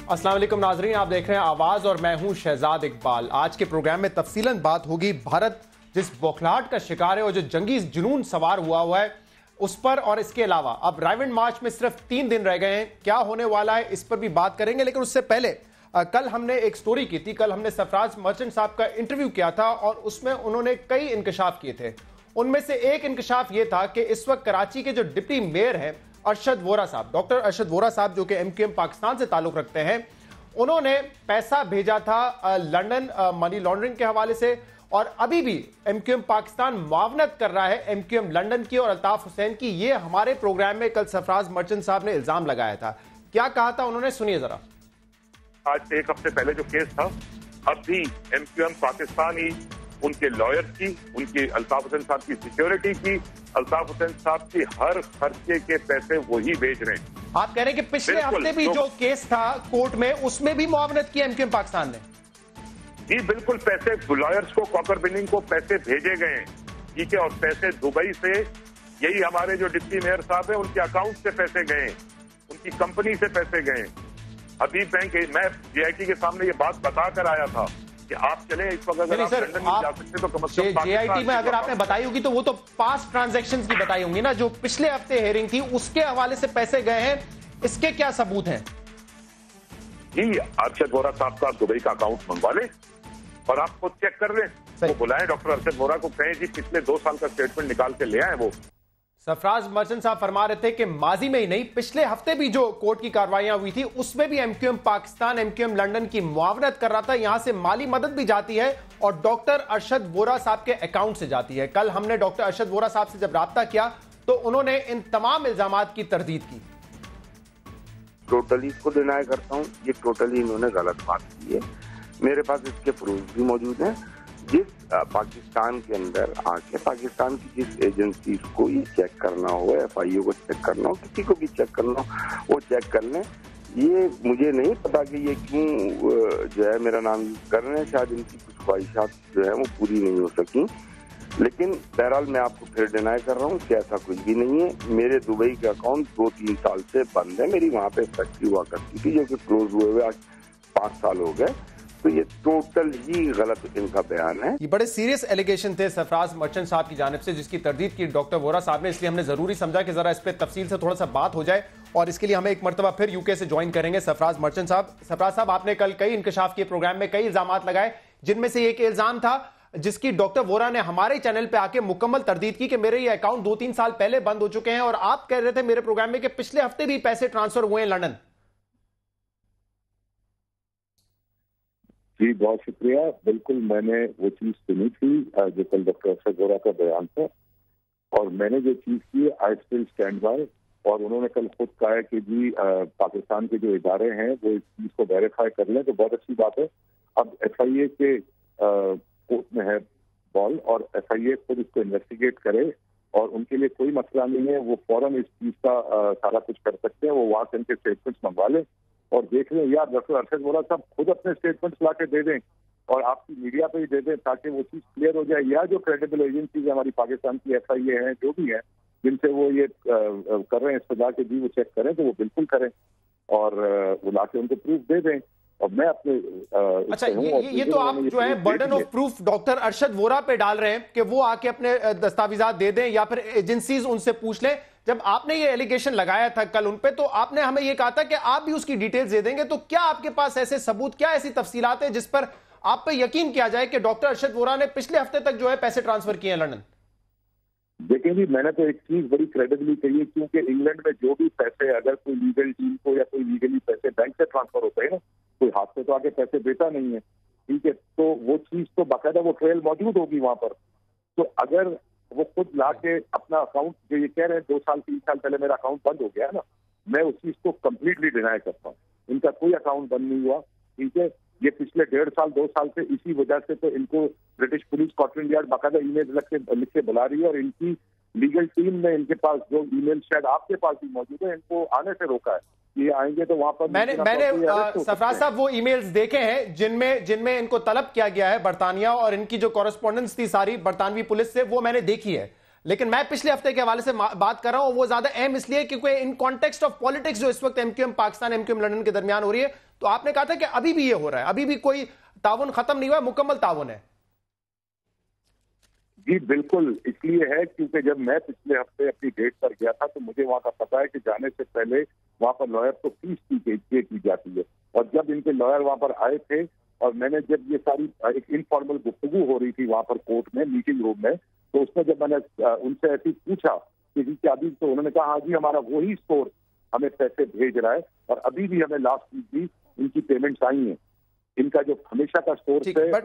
अस्सलाम वालेकुम नाजरीन, आप देख रहे हैं आवाज और मैं हूं शहजाद इकबाल। आज के प्रोग्राम में तफसीलन बात होगी भारत जिस बौखलाहट का शिकार है और जो जंगी जुनून सवार हुआ है उस पर, और इसके अलावा अब राइवंड मार्च में सिर्फ 3 दिन रह गए हैं, क्या होने वाला है इस पर भी बात करेंगे। लेकिन उससे पहले कल हमने एक स्टोरी की थी, कल हमने सरफराज मर्चेंट साहब का इंटरव्यू किया था और उसमें उन्होंने कई इंकशाफ किए थे। उनमें से एक इंकशाफ ये था कि इस वक्त कराची के जो डिप्टी मेयर हैं अरशद वोरा साहब, डॉक्टर अरशद वोरा साहब, जो कि एमक्यूएम पाकिस्तान से ताल्लुक रखते हैं, उन्होंने पैसा भेजा था लंदन मनी लॉन्ड्रिंग के हवाले से और अभी भी एमक्यूएम पाकिस्तान मुआवनत कर रहा है एमक्यूएम लंदन की और अल्ताफ हुसैन की। ये हमारे प्रोग्राम में कल सरफराज मर्चेंट साहब ने इल्जाम लगाया था। क्या कहा था उन्होंने, सुनिए जरा। आज से एक हफ्ते पहले जो केस था, अब भी एमक्यूएम पाकिस्तान ही उनके लॉयर की, उनकी अल्ताफ हुसैन साहब की सिक्योरिटी की, अल्ताफ हुसैन साहब की हर खर्चे के पैसे वही भेज रहे हैं। आप कह रहे हैं कि पिछले हफ्ते भी जो केस था कोर्ट में उसमें भी मुआवनत की एमक्यूएम पाकिस्तान ने? जी बिल्कुल, पैसे लॉयर्स को, कॉकर बिनिंग को पैसे भेजे गए हैं, ठीक है, और पैसे दुबई से, यही हमारे जो डिप्टी मेयर साहब है उनके अकाउंट से पैसे गए, उनकी कंपनी से पैसे गए। हबीब बैंक, मैं जेआईटी के सामने ये बात बताकर आया था कि आप चले इस वक्त अगर आप लंदन नहीं जा सकते तो कम से कम जेआईटी में अगर आपने बताई होगी तो वो तो पास्ट ट्रांजैक्शंस की बताई होंगी ना, जो पिछले हफ्ते हेयरिंग थी उसके हवाले से पैसे गए हैं, इसके क्या सबूत हैं? जी, अरशद वोरा साहब का दुबई का अकाउंट मंगवा लें और आप खुद चेक कर लें। वो बुलाएं डॉक्टर अरशद वोरा को, कहें जी पिछले 2 साल का स्टेटमेंट निकाल के ले आए। वो सरफराज मर्चेंट साहब फरमा रहे थे कि माजी में ही नहीं, पिछले हफ्ते भी जो कोर्ट की कार्रवाइयां हुई थी उसमें भी एमक्यूएम पाकिस्तान एमक्यूएम लंदन की मुआवनत कर रहा था। यहां से माली मदद भी जाती है और डॉक्टर अरशद वोरा साहब के अकाउंट से जाती है। कल हमने डॉक्टर अरशद वोरा साहब से जब राब्ता किया तो उन्होंने इन तमाम इल्जामात की तरदीद की। टोटली इसको डिनाई करता हूँ, ये टोटली इन्होंने गलत बात की है। मेरे पास इसके प्रूफ भी मौजूद हैं। जिस पाकिस्तान के अंदर आके पाकिस्तान की जिस एजेंसी को ये चेक करना हो, एफआईओ को चेक करना हो, किसी को भी चेक करना हो, वो चेक कर लें। ये मुझे नहीं पता कि ये क्यों जो है मेरा नाम यूज कर रहे हैं, शायद इनकी कुछ ख्वाहिशात जो है वो पूरी नहीं हो सकी। लेकिन बहरहाल मैं आपको फिर डिनाई कर रहा हूँ कि ऐसा कुछ भी नहीं है। मेरे दुबई के अकाउंट 2-3 साल से बंद है। मेरी वहाँ पे फैक्ट्री हुआ करती थी जो कि क्लोज हुए आज 5 साल हो गए। तो ये टोटल ही गलत इनका बयान है। ये बड़े सीरियस एलिगेशन थे सरफराज मर्चेंट साहब की जानिब से, जिसकी तरदीद की डॉक्टर वोरा साहब ने। इसलिए हमने जरूरी समझा कि जरा इस पर तफसील से थोड़ा सा बात हो जाए और इसके लिए हमें एक मरतबा फिर यूके से ज्वाइन करेंगे सरफराज मर्चेंट साहब। सरफराज साहब, आपने कल कई इंकशाफ के प्रोग्राम में कई इल्जाम लगाए, जिनमें से एक इल्जाम था जिसकी डॉक्टर वोरा ने हमारे चैनल पे आके मुकम्मल तरदीद की कि मेरे ये अकाउंट 2-3 साल पहले बंद हो चुके हैं और आप कह रहे थे मेरे प्रोग्राम में कि पिछले हफ्ते भी पैसे ट्रांसफर हुए हैं लंदन। जी बहुत शुक्रिया। बिल्कुल मैंने वो चीज सुनी थी जो कल डॉक्टर अरशद वोरा का बयान था, और मैंने जो चीज की आई स्टिल स्टैंड बाय। और उन्होंने कल खुद कहा है कि जी पाकिस्तान के जो इदारे हैं वो इस चीज को वेरीफाई कर लें, तो बहुत अच्छी बात है। अब एफआईए के कोर्ट में है बॉल, और एफआईए खुद इसको इन्वेस्टिगेट करे और उनके लिए कोई मसला नहीं है। वो फौरन इस चीज का सारा कुछ कर सकते हैं। वो वहां से इनके स्टेटमेंट्स मंगवा लें और देख लें, या डॉक्टर अरशद वोरा साहब खुद अपने स्टेटमेंट्स ला के दे दें और आपकी मीडिया पे ही दे दें, ताकि वो चीज क्लियर हो जाए। या जो क्रेडिबल एजेंसीज हमारी पाकिस्तान की एफआईए हैं, जो भी है, जिनसे वो ये कर रहे हैं, इस पर जाके भी वो चेक करें, तो वो बिल्कुल करें और वो लाके उनको प्रूफ दे दें। और मैं अपने अच्छा, ये तो आप जो है burden of proof doctor Arshad Vora पे डाल रहे हैं कि वो आके अपने दस्तावेजात दे दें या फिर एजेंसीज उनसे पूछ लें। जब आपने ये एलिगेशन लगाया था कल उन पे, तो आपने हमें ये कहा था कि आप भी उसकी डिटेल्स दे देंगे। तो क्या आपके पास ऐसे सबूत, क्या ऐसी तफसीलात है जिस पर आप पे यकीन किया जाए कि डॉक्टर अरशद वोरा ने पिछले हफ्ते तक जो है पैसे ट्रांसफर किए हैं लंदन? देखिए जी, मैंने तो एक चीज बड़ी क्रेडिबली कही है, क्योंकि इंग्लैंड में जो भी पैसे, अगर कोई लीगल टीम को या कोई लीगली पैसे बैंक से ट्रांसफर होते हैं ना, कोई हाथ से तो आके पैसे देता नहीं है, ठीक है, तो वो चीज तो बाकायदा वो ट्रेल मौजूद होगी वहां पर। तो अगर वो खुद ला के अपना अकाउंट, जो ये कह रहे हैं 2 साल 3 साल पहले मेरा अकाउंट बंद हो गया है ना, मैं उस चीज को कम्प्लीटली डिनाई करता हूँ। इनका कोई अकाउंट बंद नहीं हुआ, ठीक है। ये पिछले 1.5 साल 2 साल से इसी वजह से तो इनको ब्रिटिश पुलिस स्कॉटलैंड यार्ड बाकायदा ईमेल लिख के बुला रही है, और इनकी लीगल टीम ने इनके पास जो ईमेल शायद आपके पास भी मौजूद है, इनको आने से रोका है। ये आएंगे तो वहां पर मैंने सरफराज साहब वो ईमेल्स देखे हैं जिनमें इनको तलब किया गया है बरतानिया, और इनकी जो कॉरेस्पॉन्डेंस थी सारी बरतानवी पुलिस से, वो मैंने देखी है। लेकिन मैं पिछले हफ्ते के हवाले से बात कर रहा हूं, वो ज्यादा अहम इसलिए क्योंकि इन कॉन्टेक्स्ट ऑफ पॉलिटिक्स जो इस वक्त एमक्यूएम पाकिस्तान एमक्यूएम लंदन के दरमियान हो रही है, तो आपने कहा था कि अभी भी ये हो रहा है, अभी भी कोई ताउन खत्म नहीं हुआ, मुकम्मल ताउन है। जी बिल्कुल, इसलिए है क्योंकि जब मैं पिछले हफ्ते अपनी डेट पर गया था तो मुझे वहां का पता है कि जाने से पहले वहां पर लॉयर को फीस की जाती है, और जब इनके लॉयर वहां पर आए थे और मैंने जब ये सारी एक इनफॉर्मल गुफ्तगू हो रही थी वहां पर कोर्ट में मीटिंग रूम में, तो उसमें जब मैंने उनसे ऐसे पूछा कि जी क्या अभी, तो उन्होंने कहा हाँ जी हमारा वही स्टोर हमें पैसे भेज रहा है, और अभी भी हमें लास्ट वीक भी इनकी पेमेंट्स आई हैं। इनका जो हमेशा का सोर्स है वो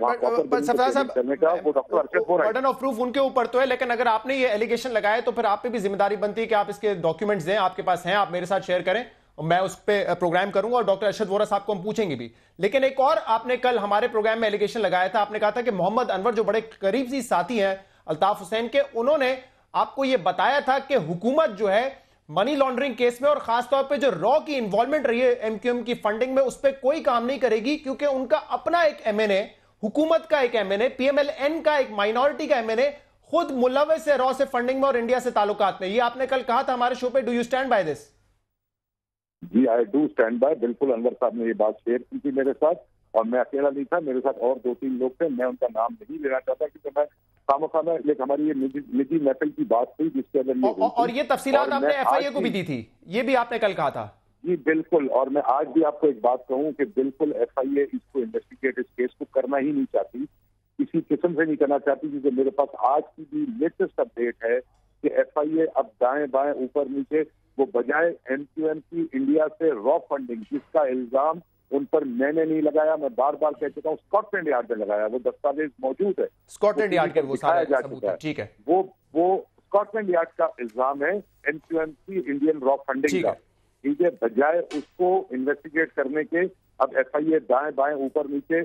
डॉक्टर अरशद बोरा है। बर्डन ऑफ प्रूफ उनके ऊपर तो है, लेकिन अगर आपने ये एलिगेशन लगाए तो फिर आप पे भी जिम्मेदारी बनती है कि आप इसके डॉक्यूमेंट्स दें, आपके पास हैं, आप मेरे साथ शेयर करें और मैं उस पर प्रोग्राम करूंगा और डॉक्टर अरशद वोरा साहब को हम पूछेंगे भी। लेकिन एक और आपने कल हमारे प्रोग्राम में एलिगेशन लगाया था, आपने कहा था कि मोहम्मद अनवर जो बड़े करीब सी साथी हैं अल्ताफ हुसैन के, उन्होंने आपको यह बताया था कि हुकूमत जो है मनी लॉन्ड्रिंग केस में और खासतौर पे जो रॉ की इन्वॉल्वमेंट रही है एमक्यूएम की फंडिंग में, उस पर कोई काम नहीं करेगी क्योंकि उनका अपना एक एमएनए, हुकूमत का एक एमएनए, पीएमएलएन का एक माइनॉरिटी का एमएनए खुद मुलव्वस है रॉ से फंडिंग में और इंडिया से ताल्लुकात में। ये आपने कल कहा था हमारे शो पे। Do you stand by this? जी आई डू स्टैंड बाय। बिल्कुल अनवर साहब ने ये बात शेयर की थी मेरे साथ, और मैं अकेला नहीं था, मेरे साथ और 2-3 लोग थे। मैं उनका नाम नहीं लेना चाहता क्योंकि मैं खामखा में, लेकिन हमारी ये निजी महफिल की बात थी जिसके अंदर और ये तफसीलात आपने एफआईए को भी दी थी, ये भी आपने कल कहा था। जी बिल्कुल, और मैं आज भी आपको एक बात कहूं कि बिल्कुल एफआईए इसको इन्वेस्टिगेट, इस केस को करना ही नहीं चाहती, किसी किस्म से नहीं करना चाहती, क्योंकि मेरे पास आज की भी लेटेस्ट अपडेट है कि एफआईए अब दाएं बाएं ऊपर नीचे, वो बजाय एमक्यूएम की इंडिया से रॉ फंडिंग जिसका इल्जाम उन पर मैंने नहीं लगाया, मैं बार बार कह चुका हूँ, स्कॉटलैंड यार्ड में लगाया, वो दस्तावेज मौजूद है, स्कॉटलैंड यार्ड के वो दिखाया जा चुका है। ठीक है, वो स्कॉटलैंड यार्ड का इल्जाम है एमक्यूएम की इंडियन रॉ फंडिंग का। ठीक है, बजाय उसको इन्वेस्टिगेट करने के अब एफआईए दाएं बाएं ऊपर नीचे,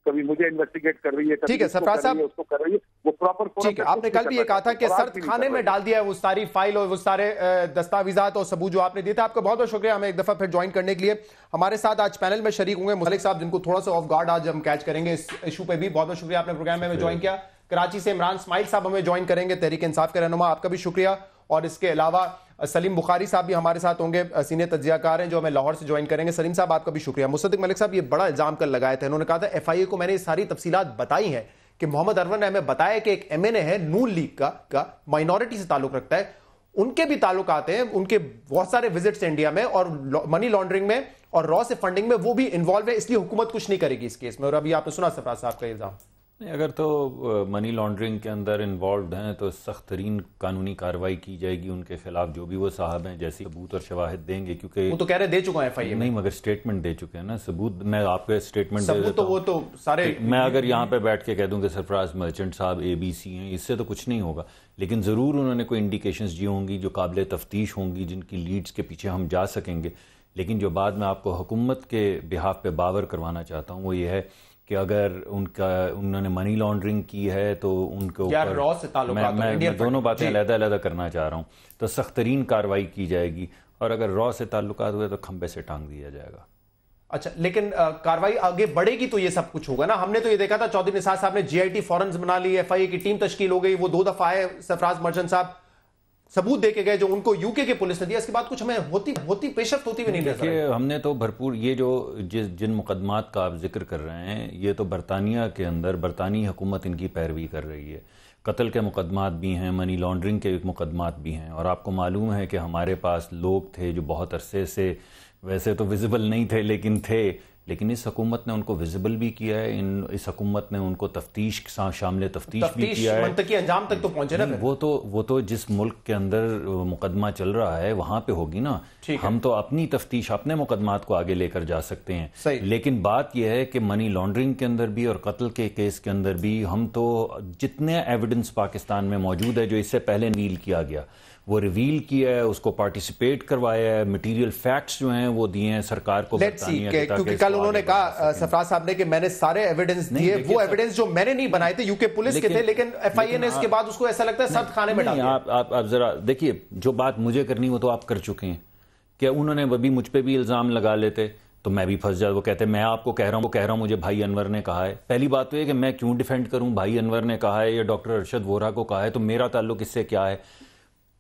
कभी मुझे इन्वेस्टिगेट कर रही है, ठीक है सरफराज साहब, उसको कर रही है, वो प्रॉपर। ठीक है, आपने कल भी ये कहा था कि सर्द खाने में डाल दिया है वो सारी फाइल और वो सारे दस्तावेजात और सबूत जो आपने दिए थे। आपका बहुत बहुत शुक्रिया हमें एक दफा फिर ज्वाइन करने के लिए। हमारे साथ आज पैनल में शरीक होंगे मुसलिक साहब, जिनको थोड़ा सा ऑफ गार्ड आज हम कैच करेंगे इस इशू पे भी। बहुत बहुत शुक्रिया, आपने प्रोग्राम में हमें ज्वाइन किया। कराची से इमरान इस्माइल साहब हमें ज्वाइन करेंगे, तहरीक इंसाफ के रहनुमा, आपका भी शुक्रिया। और इसके अलावा सलीम बुखारी साहब भी हमारे साथ होंगे, सीनियर तज्जियाकार हैं जो हमें लाहौर से ज्वाइन करेंगे। सलीम साहब आपका भी शुक्रिया। मुसद्दिक मलिक साहब ये बड़ा इल्जाम कल लगाए थे, उन्होंने कहा था एफआईए को मैंने ये सारी तफसीलात बताई हैं कि मोहम्मद अनवर ने हमें बताया कि एक एमएनए है नून लीग का माइनॉरिटी से ताल्लुक रखता है, उनके भी ताल्लुक आते हैं, उनके बहुत सारे विजिट्स इंडिया में और मनी लॉन्ड्रिंग में और रॉ से फंडिंग में वो भी इन्वॉल्व है, इसलिए हुकूमत कुछ नहीं करेगी इस केस में। और अभी आपने सुना सरफराज साहब का इल्जाम। अगर तो मनी लॉन्ड्रिंग के अंदर इन्वॉल्व हैं तो सख्त तरीन कानूनी कार्रवाई की जाएगी उनके खिलाफ, जो भी वो साहब हैं, जैसे सबूत और शवाहिद देंगे, क्योंकि वो तो कह रहे दे चुका है एफआईए नहीं, मगर स्टेटमेंट दे चुके हैं ना। सबूत मैं आपके स्टेटमेंट दे देता तो वो तो सारे, मैं अगर यहाँ पे बैठ के कह दूं कि सरफराज मर्चेंट साहब ABC हैं, इससे तो कुछ नहीं होगा, लेकिन ज़रूर उन्होंने कोई इंडिकेशंस दी होंगी जो काबिल तफ्तीश होंगी, जिनकी लीड्स के पीछे हम जा सकेंगे। लेकिन जो बात मैं आपको हुकूमत के बिहाफ पे बावर करवाना चाहता हूँ वो ये है कि अगर उन्होंने मनी लॉन्ड्रिंग की है तो उनके ऊपर रॉ से ताल्लुकात, मैं दोनों बातें अलग-अलग करना चाह रहा हूँ, तो सख्त तरीन कार्रवाई की जाएगी, और अगर रॉ से ताल्लुकात हुए तो खंबे से टांग दिया जाएगा। अच्छा, लेकिन कार्रवाई आगे बढ़ेगी तो ये सब कुछ होगा ना। हमने तो ये देखा था चौधरी निसार साहब ने GIT फॉरेंस बना ली, एफआईए की टीम तश्कील हो गई, वो 2 दफा आए सरफराज मर्चेंट साहब, सबूत देके गए जो उनको यूके के पुलिस ने दिया, इसके बाद कुछ हमें होती पेशरफ्त होती भी नहीं नजर आई। हमने तो भरपूर ये जो जिन मुकदमात का आप जिक्र कर रहे हैं, ये तो बरतानिया के अंदर बरतानी हुकूमत इनकी पैरवी कर रही है। कत्ल के मुकदमात भी हैं, मनी लॉन्ड्रिंग के मुकदमात भी हैं, और आपको मालूम है कि हमारे पास लोग थे जो बहुत अरसे से वैसे तो विजिबल नहीं थे लेकिन इस हुकूमत ने उनको विजिबल भी किया है, इस हुकूमत ने उनको तफ्तीश शामिल तफ्तीश भी किया है, मंतकी अंजाम तक तो पहुंचे ना। वो तो जिस मुल्क के अंदर मुकदमा चल रहा है वहां पे होगी ना। हम तो अपनी तफ्तीश, अपने मुकदमात को आगे लेकर जा सकते हैं, लेकिन बात यह है कि मनी लॉन्ड्रिंग के अंदर भी और कत्ल के केस के अंदर भी हम तो जितने एविडेंस पाकिस्तान में मौजूद है जो इससे पहले रिवील किया गया वो रिवील किया है, उसको पार्टिसिपेट करवाया है, मटेरियल फैक्ट्स जो हैं वो दिए हैं सरकार को। क्योंकि कल उन्होंने कहा सरफराज साहब ने कि मैंने सारे एविडेंस दिए, वो एविडेंस जो मैंने नहीं बनाए थे, यूके पुलिस के थे, लेकिन एफआईए ने इसके बाद उसको ऐसा लगता है सर्द खाने में डाल दिया। आप जरा देखिए, जो बात मुझे करनी वो तो आप कर चुके हैं। क्या उन्होंने अभी मुझ पे भी इल्जाम लगा लेते तो मैं भी फंस जाता। वो कहते हैं मैं आपको कह रहा हूं मुझे भाई अनवर ने कहा है। पहली बात तो ये कि मैं क्यों डिफेंड करूं, भाई अनवर ने कहा है या डॉक्टर अरशद वोरा को कहा है, तो मेरा ताल्लुक इससे क्या है।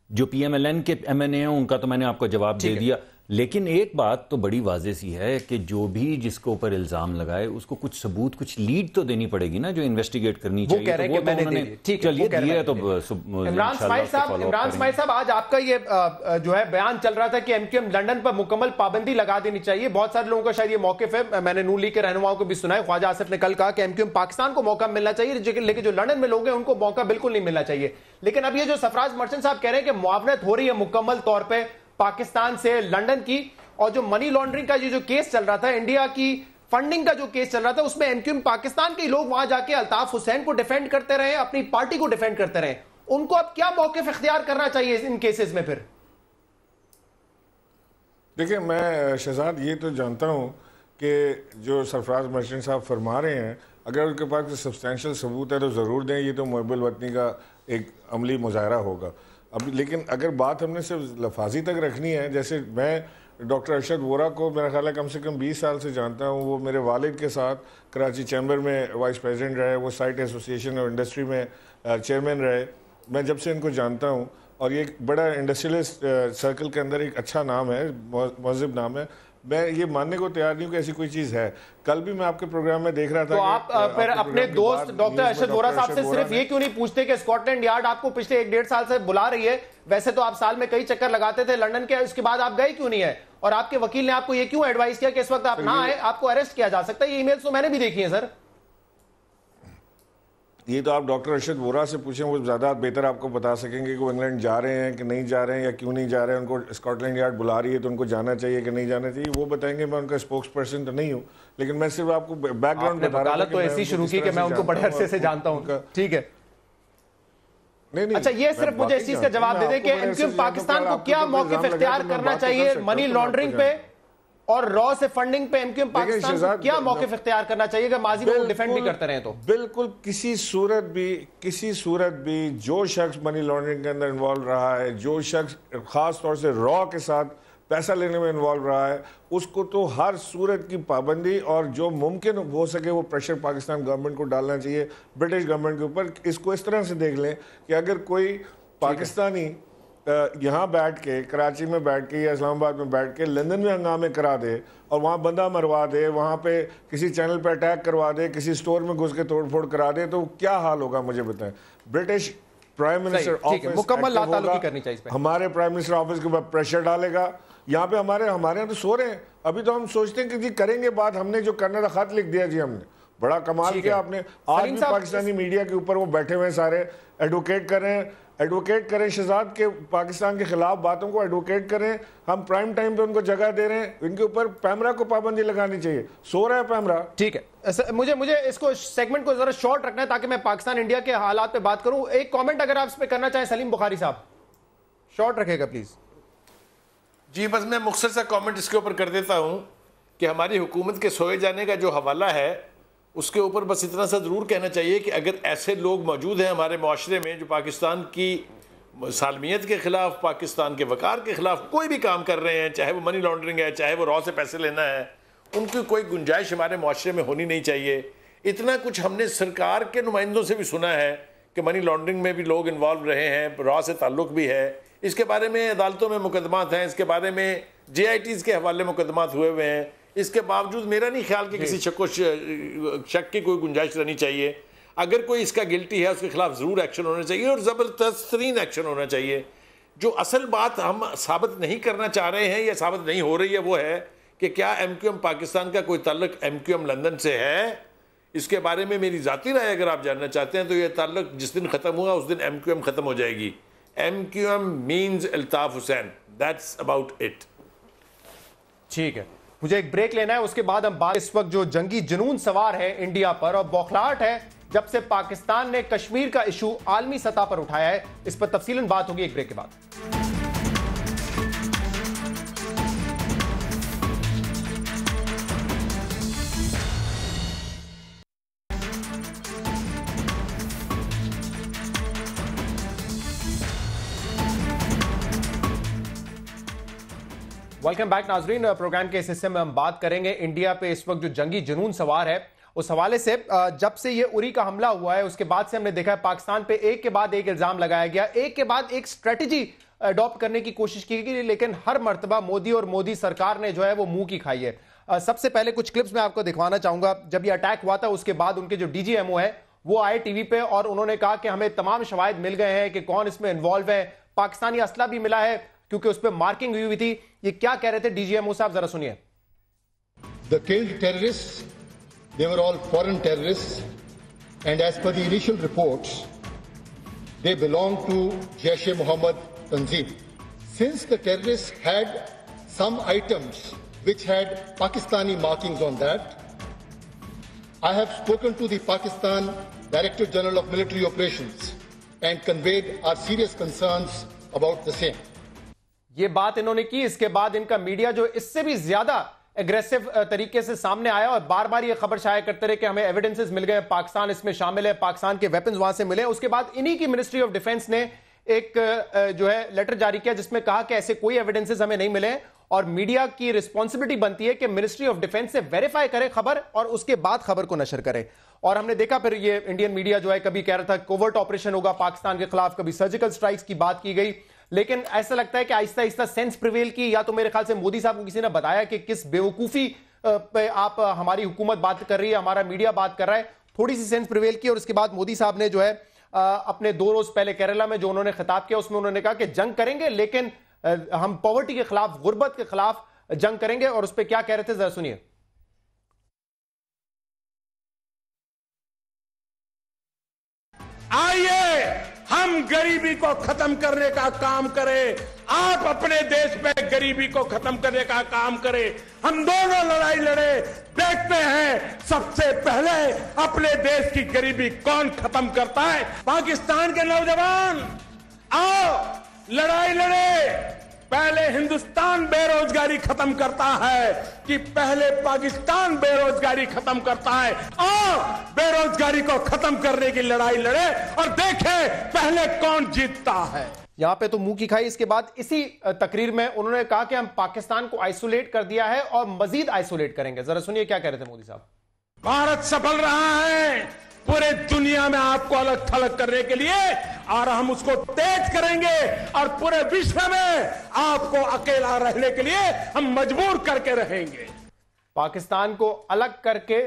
जो PMLN के MNA हैं उनका तो मैंने आपको जवाब दे दिया। लेकिन एक बात तो बड़ी वाजे सी है कि जो भी जिसके ऊपर इल्जाम लगाए उसको कुछ सबूत, कुछ लीड तो देनी पड़ेगी ना, जो इन्वेस्टिगेट करनी चाहिए। वो कह रहे हैं कि मैंने दे दी। ठीक है, दिया तो इमरान इस्माइल साहब, आज आपका ये जो है बयान चल रहा था कि MQM लंदन पर मुकम्मल पाबंदी लगा देनी चाहिए। बहुत सारे लोगों का शायद ये मौकिफ है, मैंने नून लीग के रहनुमाओं को भी सुना है। ख्वाजा आसिफ ने कल कहा कि MQM पाकिस्तान को मौका मिलना चाहिए, लेकिन जो लंदन में लोग हैं उनको मौका बिल्कुल नहीं मिलना चाहिए। लेकिन अब ये जो सरफराज मर्चेंट साहब कह रहे हैं कि मुआवनत हो रही है मुकम्मल तौर पर पाकिस्तान से लंदन की, और जो मनी लॉन्ड्रिंग का जो केस चल रहा था, इंडिया की फंडिंग का जो केस चल रहा था, उसमें MQM पाकिस्तान के लोग वहां जाके अल्ताफ हुसैन को डिफेंड करते रहे, अपनी पार्टी को डिफेंड करते रहे। उनको अब क्या मौक़िफ़ इख्तियार करना चाहिए इन केसेस में? फिर देखिए, मैं शहजाद ये तो जानता हूं कि जो सरफराज मर्चेंट साहब फरमा रहे हैं, अगर उनके पास कोई सब्सटेंशियल सबूत है तो ज़रूर दें। ये तो मुहब्बुल वतनी का एक अमली मुजाहरा होगा। अब लेकिन अगर बात हमने सिर्फ लफाजी तक रखनी है, जैसे मैं डॉक्टर अरशद वोरा को मेरा ख्याल है कम से कम 20 साल से जानता हूँ। वो मेरे वालिद के साथ कराची चैम्बर में वाइस प्रेसिडेंट रहे, वो साइट एसोसिएशन और इंडस्ट्री में चेयरमैन रहे। मैं जब से इनको जानता हूँ, और ये एक बड़ा इंडस्ट्रियलिस्ट सर्कल के अंदर एक अच्छा नाम है, महज़िब नाम है। मैं ये मानने को तैयार नहीं हूँ कि ऐसी कोई चीज़ है। कल भी मैं आपके प्रोग्राम में देख रहा था। तो आप फिर अपने दोस्त डॉक्टर अरशद वोरा साहब से सिर्फ ये क्यों नहीं पूछते कि स्कॉटलैंड यार्ड आपको पिछले 1-1.5 साल से बुला रही है? वैसे तो आप साल में कई चक्कर लगाते थे लंदन के, उसके बाद आप गए क्यों नहीं है? और आपके वकील ने आपको ये क्यों एडवाइस किया कि इस वक्त आप ना आए, आपको अरेस्ट किया जा सकता है? ये ईमेल्स तो मैंने भी देखी है सर। ये तो आप डॉक्टर अरशद वोरा से पूछें, वो ज़्यादा बेहतर आपको बता सकेंगे कि वो इंग्लैंड जा रहे हैं कि नहीं जा रहे हैं, या क्यों नहीं जा रहे हैं। उनको स्कॉटलैंड यार्ड बुला रही है तो उनको जाना चाहिए कि नहीं जाना चाहिए, वो बताएंगे। मैं उनका स्पोक्स पर्सन तो नहीं हूँ, लेकिन मैं सिर्फ आपको बैकग्राउंड बता रहा हूँ। तो ऐसी शुरू की कि मैं उनको बड़े अरसे से जानता हूँ। ठीक है, नहीं, अच्छा, ये सिर्फ मुझे इस चीज का जवाब दे दें कि MQM पाकिस्तान को क्या मौक़िफ़ इख्तियार करना चाहिए मनी लॉन्ड्रिंग पे और रॉ से फंडिंग पे? MQM पाकिस्तान को क्या मौक़िफ़ इख्तियार करना चाहिए? माजी में वो डिफेंड भी करते रहे तो बिल्कुल किसी सूरत भी जो शख्स मनी लॉन्ड्रिंग के अंदर इन्वॉल्व रहा है, जो शख्स खास तौर से रॉ के साथ पैसा लेने में इन्वॉल्व रहा है, उसको तो हर सूरत की पाबंदी और जो मुमकिन हो सके वो प्रेशर पाकिस्तान गवर्नमेंट को डालना चाहिए, ब्रिटिश गवर्नमेंट के ऊपर। इसको इस तरह से देख लें कि अगर कोई पाकिस्तानी यहाँ बैठ के, कराची में बैठ के या इस्लामाबाद में बैठ के लंदन में हंगामे करा दे और वहाँ बंदा मरवा दे, वहाँ पे किसी चैनल पे अटैक करवा दे, किसी स्टोर में घुस के तोड़फोड़ करा दे, तो क्या हाल होगा मुझे बताएं। ब्रिटिश प्राइम मिनिस्टर ऑफिस मुकम्मल लातालुकी करनी चाहिए, हमारे प्राइम मिनिस्टर ऑफिस के ऊपर प्रेशर डालेगा। यहाँ पे हमारे यहाँ तो सो रहे हैं। अभी तो हम सोचते हैं कि जी करेंगे बात, हमने जो करना था खत लिख दिया जी, हमने बड़ा कमाल किया आपने। आज भी पाकिस्तानी मीडिया के ऊपर वो बैठे हुए सारे एडवोकेट करें शहजाद के पाकिस्तान के खिलाफ बातों को एडवोकेट करें। हम प्राइम टाइम पे उनको जगह दे रहे हैं, इनके ऊपर पैमरा को पाबंदी लगानी चाहिए। सो रहा है पैमरा। ठीक है, मुझे इसको सेगमेंट को जरा शॉर्ट रखना है ताकि मैं पाकिस्तान इंडिया के हालात पे बात करूं। एक कमेंट अगर आप इस पे करना चाहें सलीम बुखारी साहब, शॉर्ट रखेगा प्लीज। जी, बस मैं मुख्तसर सा कमेंट इसके ऊपर कर देता हूं कि हमारी हुकूमत के सोए जाने का जो हवाला है उसके ऊपर बस इतना सा ज़रूर कहना चाहिए कि अगर ऐसे लोग मौजूद हैं हमारे माशरे में जो पाकिस्तान की सालमियत के ख़िलाफ़, पाकिस्तान के वक़ार के ख़िलाफ़ कोई भी काम कर रहे हैं, चाहे वो मनी लॉन्ड्रिंग है, चाहे वो रॉ से पैसे लेना है, उनकी कोई गुंजाइश हमारे माशरे में होनी नहीं चाहिए। इतना कुछ हमने सरकार के नुमाइंदों से भी सुना है कि मनी लॉन्ड्रिंग में भी लोग इन्वॉल्व रहे हैं, रॉ से ताल्लुक़ भी है। इसके बारे में अदालतों में मुकदमात हैं, इसके बारे में JITs के हवाले मुकदमात हुए हुए हैं। इसके बावजूद मेरा नहीं ख्याल कि किसी शक की कोई गुंजाइश रहनी चाहिए। अगर कोई इसका गिल्टी है उसके खिलाफ ज़रूर एक्शन होना चाहिए और ज़बरदस्त तरीन एक्शन होना चाहिए। जो असल बात हम साबित नहीं करना चाह रहे हैं या साबित नहीं हो रही है वो है कि क्या MQM पाकिस्तान का कोई ताल्लुक MQM लंदन से है। इसके बारे में मेरी ज़ाती राय अगर आप जानना चाहते हैं तो यह ताल्लुक जिस दिन ख़त्म हुआ उस दिन MQM ख़त्म हो जाएगी। MQM means Altaf Hussain, that's about it. ठीक है, मुझे एक ब्रेक लेना है, उसके बाद हम बात। इस वक्त जो जंगी जुनून सवार है इंडिया पर और बौखलाहट है जब से पाकिस्तान ने कश्मीर का इशू आलमी सतह पर उठाया है, इस पर तफसीलन बात होगी एक ब्रेक के बाद। वेलकम बैक नाजरीन। प्रोग्राम के इस हिस्से में हम बात करेंगे इंडिया पे इस वक्त जो जंगी जुनून सवार है उस हवाले से। जब से ये उरी का हमला हुआ है उसके बाद से हमने देखा है पाकिस्तान पे एक के बाद एक इल्जाम लगाया गया, एक के बाद एक स्ट्रेटजी अडॉप्ट करने की कोशिश की गई, लेकिन हर मर्तबा मोदी और मोदी सरकार ने जो है वो मुंह की खाई है। सबसे पहले कुछ क्लिप्स मैं आपको दिखवाना चाहूंगा। जब ये अटैक हुआ था उसके बाद उनके जो डीजीएमओ है वो आए टीवी पे और उन्होंने कहा कि हमें तमाम शवाहिद मिल गए हैं कि कौन इसमें इन्वॉल्व है, पाकिस्तानी असला भी मिला है क्योंकि उस पर मार्किंग हुई थी। ये क्या कह रहे थे डीजीएमओ साहब, जरा सुनिए। The killed terrorists, they were all foreign terrorists, and as per the initial reports, they belonged to Jaish-e-Mohammed Tanzim. Since the terrorists had some items which had Pakistani markings on that, I have spoken to the Pakistan Director General of Military Operations and conveyed our serious concerns about the same. ये बात इन्होंने की। इसके बाद इनका media जो इससे भी ज्यादा एग्रेसिव तरीके से सामने आया और बार बार ये खबर शाया करते रहे कि हमें एविडेंसेस मिल गए, पाकिस्तान इसमें शामिल है, पाकिस्तान के वेपन्स वहां से मिले। उसके बाद इन्हीं की मिनिस्ट्री ऑफ डिफेंस ने एक जो है लेटर जारी किया जिसमें कहा कि ऐसे कोई एविडेंसेस हमें नहीं मिले और मीडिया की रिस्पॉन्सिबिलिटी बनती है कि मिनिस्ट्री ऑफ डिफेंस से वेरीफाई करे खबर और उसके बाद खबर को नशर करे। और हमने देखा फिर ये इंडियन मीडिया जो है कभी कह रहा था कोवर्ट ऑपरेशन होगा पाकिस्तान के खिलाफ, कभी सर्जिकल स्ट्राइक्स की बात की गई, लेकिन ऐसा लगता है कि आहिस्ता आहिस्ता सेंस प्रिवेल की, या तो मेरे ख्याल से मोदी साहब को किसी ने बताया कि किस बेवकूफी पे आप हमारी हुकूमत बात कर रही है, हमारा मीडिया बात कर रहा है, थोड़ी सी सेंस प्रिवेल की। और उसके बाद मोदी साहब ने जो है अपने 2 रोज पहले केरला में जो उन्होंने खिताब किया उसमें उन्होंने कहा कि जंग करेंगे लेकिन हम पॉवर्टी के खिलाफ, गुर्बत के खिलाफ जंग करेंगे। और उस पर क्या कह रहे थे जरा सुनिए। आइए हम गरीबी को खत्म करने का काम करें, आप अपने देश में गरीबी को खत्म करने का काम करें, हम दोनों लड़ाई लड़े, देखते हैं सबसे पहले अपने देश की गरीबी कौन खत्म करता है। पाकिस्तान के नौजवान आओ लड़ाई लड़े, पहले हिंदुस्तान बेरोजगारी खत्म करता है कि पहले पाकिस्तान बेरोजगारी खत्म करता है। और बेरोजगारी को खत्म करने की लड़ाई लड़े और देखें पहले कौन जीतता है। यहां पे तो मुंह की खाई। इसके बाद इसी तकरीर में उन्होंने कहा कि हम पाकिस्तान को आइसोलेट कर दिया है और मजीद आइसोलेट करेंगे। जरा सुनिए क्या कह रहे थे मोदी साहब। भारत सफल रहा है पूरे दुनिया में आपको अलग थलग करने के लिए और हम उसको तेज करेंगे और पूरे विश्व में आपको अकेला रहने के लिए हम मजबूर करके रहेंगे। पाकिस्तान को अलग करके